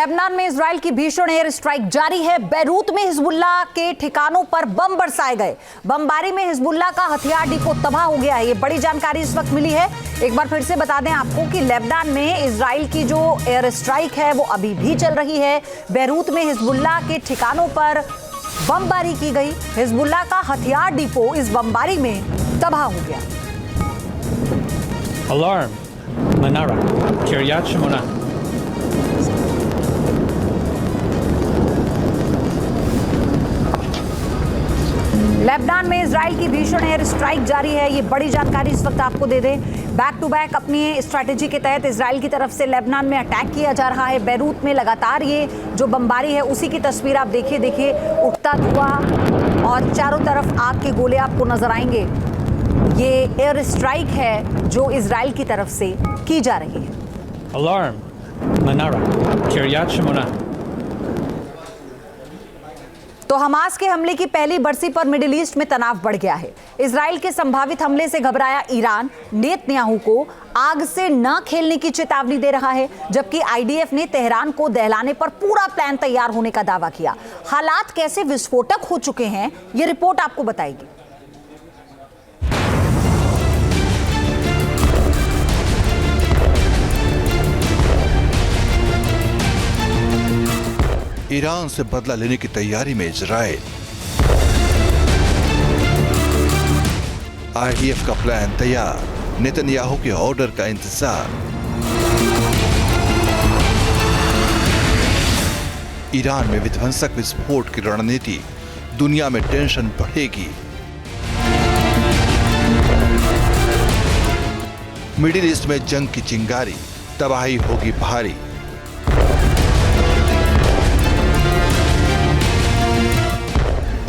Lebanon में Israel की भीषण एयर स्ट्राइक जारी है। बैरूत में हिजबुल्लाह के ठिकानों पर बम बरसाए गए। बमबारी में हिजबुल्लाह का हथियार डिपो तबाह हो गया है। ये बड़ी जानकारी इस वक्त मिली है। एक बार फिर से बता दें आपको कि लेबनान में इजराइल की जो एयर स्ट्राइक है वो अभी भी चल रही है। बैरूत में हिजबुल्लाह के ठिकानों पर बमबारी की गई। हिजबुल्लाह का हथियार डिपो इस बमबारी में तबाह हो गया। Alarm, Manara, Kiryat Shmona. Lebanon में इजराइल की भीषण एयर स्ट्राइक जारी है। ये बड़ी जानकारी इस वक्त आपको दे दें। बैक टू बैक अपनी स्ट्रैटेजी के तहत इजराइल की तरफ से लेबनान में अटैक किया जा रहा है। बैरूत में लगातार ये जो बमबारी है उसी की तस्वीर आप देखिए उठता धुआं और चारों तरफ आग के गोले आपको नजर आएंगे। ये एयर स्ट्राइक है जो इजराइल की तरफ से की जा रही है। Alarm, Manara, Kiryat Shmona. तो हमास के हमले की पहली बरसी पर मिडिल ईस्ट में तनाव बढ़ गया है। इजराइल के संभावित हमले से घबराया ईरान नेतन्याहू को आग से न खेलने की चेतावनी दे रहा है, जबकि आईडीएफ ने तेहरान को दहलाने पर पूरा प्लान तैयार होने का दावा किया। हालात कैसे विस्फोटक हो चुके हैं ये रिपोर्ट आपको बताएगी। ईरान से बदला लेने की तैयारी में इजराइल। आईडीएफ का प्लान तैयार, नेतन्याहू के ऑर्डर का इंतजार। ईरान में विध्वंसक विस्फोट की रणनीति, दुनिया में टेंशन बढ़ेगी। मिडिल ईस्ट में जंग की चिंगारी, तबाही होगी भारी।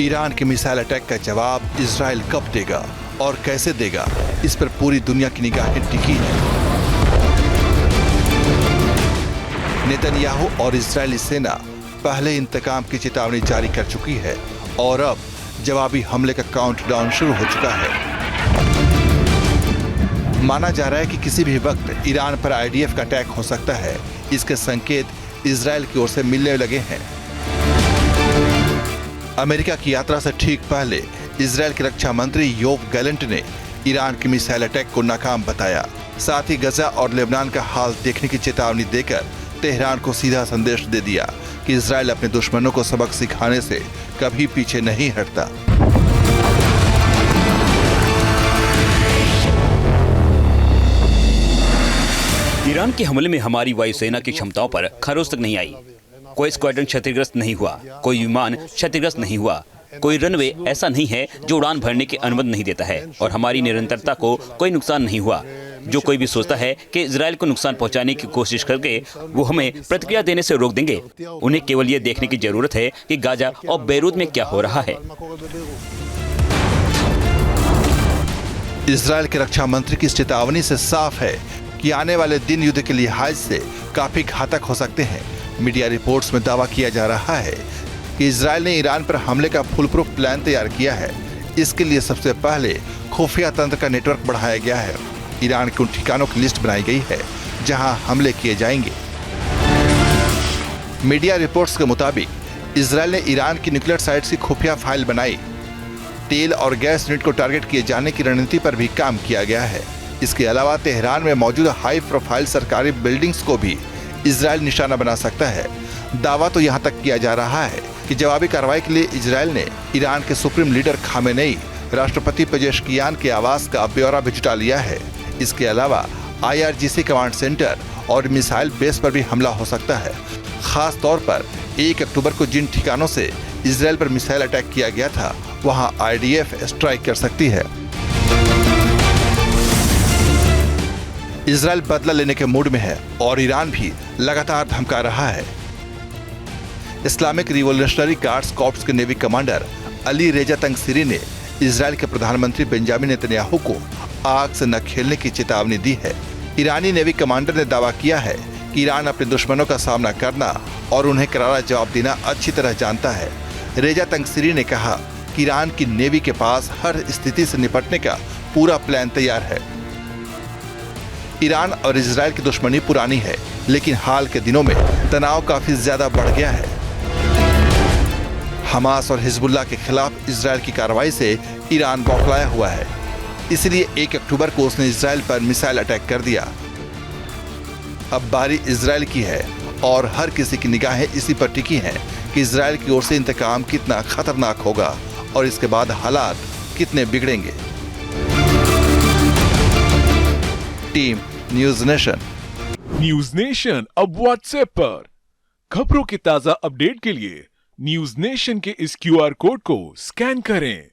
ईरान के मिसाइल अटैक का जवाब इजराइल कब देगा और कैसे देगा, इस पर पूरी दुनिया की निगाहें टिकी हैं। नेतन्याहू और इजरायली सेना पहले इंतकाम की चेतावनी जारी कर चुकी है और अब जवाबी हमले का काउंटडाउन शुरू हो चुका है। माना जा रहा है कि किसी भी वक्त ईरान पर आईडीएफ का अटैक हो सकता है। इसके संकेत इजराइल की ओर से मिलने लगे हैं। अमेरिका की यात्रा से ठीक पहले इजराइल के रक्षा मंत्री योव गैलेंट ने ईरान के मिसाइल अटैक को नाकाम बताया। साथ ही गजा और लेबनान का हाल देखने की चेतावनी देकर तेहरान को सीधा संदेश दे दिया कि इजराइल अपने दुश्मनों को सबक सिखाने से कभी पीछे नहीं हटता। ईरान के हमले में हमारी वायुसेना की क्षमताओं पर खरोंच तक नहीं आई। कोई स्क्वाड्रन क्षतिग्रस्त नहीं हुआ, कोई विमान क्षतिग्रस्त नहीं हुआ, कोई रनवे ऐसा नहीं है जो उड़ान भरने की अनुमति नहीं देता है और हमारी निरंतरता को कोई नुकसान नहीं हुआ। जो कोई भी सोचता है कि इजराइल को नुकसान पहुंचाने की कोशिश करके वो हमें प्रतिक्रिया देने से रोक देंगे। उन्हें केवल ये देखने की जरूरत है कि गाजा और बैरूत में क्या हो रहा है। इजराइल के रक्षा मंत्री की चेतावनी से साफ है कि आने वाले दिन युद्ध के लिहाज से काफी घातक हो सकते हैं। मीडिया रिपोर्ट्स में दावा किया जा रहा है कि इजराइल ने ईरान पर हमले का फुल प्रूफ प्लान तैयार किया है। इसके लिए सबसे पहले खुफिया तंत्र का नेटवर्क बढ़ाया गया है। ईरान के उन ठिकानों की लिस्ट बनाई गई है जहां हमले किए जाएंगे। मीडिया रिपोर्ट्स के मुताबिक इजराइल ने ईरान की न्यूक्लियर साइट्स की खुफिया फाइल बनाई। तेल और गैस यूनिट को टारगेट किए जाने की रणनीति पर भी काम किया गया है। इसके अलावा तेहरान में मौजूद हाई प्रोफाइल सरकारी बिल्डिंग्स को भी इजराइल निशाना बना सकता है। दावा तो यहाँ तक किया जा रहा है कि जवाबी कार्रवाई के लिए इजराइल ने ईरान के सुप्रीम लीडर खामेनेई, राष्ट्रपति पेजेश्कियान के आवास का ब्यौरा भी जुटा लिया है। इसके अलावा IRGC कमांड सेंटर और मिसाइल बेस पर भी हमला हो सकता है। खास तौर पर 1 अक्टूबर को जिन ठिकानों से इजराइल पर मिसाइल अटैक किया गया था वहां IDF स्ट्राइक कर सकती है। इजराइल बदला लेने के मूड में है और ईरान भी लगातार धमका रहा है। इस्लामिक रिवॉल्यूशनरी गार्ड्स कॉर्प्स के नेवी कमांडर अली रेजा तंगसीरी ने इजराइल के प्रधानमंत्री बेंजामिन नेतन्याहू को आग से न खेलने की चेतावनी दी है। ईरानी नेवी कमांडर ने दावा किया है कि ईरान अपने दुश्मनों का सामना करना और उन्हें करारा जवाब देना अच्छी तरह जानता है। रेजा तंगसीरी ने कहा कि ईरान की नेवी के पास हर स्थिति से निपटने का पूरा प्लान तैयार है। ईरान और इजराइल की दुश्मनी पुरानी है, लेकिन हाल के दिनों में तनाव काफी ज्यादा बढ़ गया है। हमास और हिजबुल्लाह के खिलाफ इजराइल की कार्रवाई से ईरान बौखलाया हुआ है, इसलिए 1 अक्टूबर को उसने इजराइल पर मिसाइल अटैक कर दिया। अब बारी इजराइल की है और हर किसी की निगाहें इसी पर टिकी हैं कि इजराइल की ओर से इंतकाम कितना खतरनाक होगा और इसके बाद हालात कितने बिगड़ेंगे। Team news nation. News nation अब व्हाट्सएप पर खबरों के ताजा अपडेट के लिए न्यूज नेशन के इस QR कोड को स्कैन करें।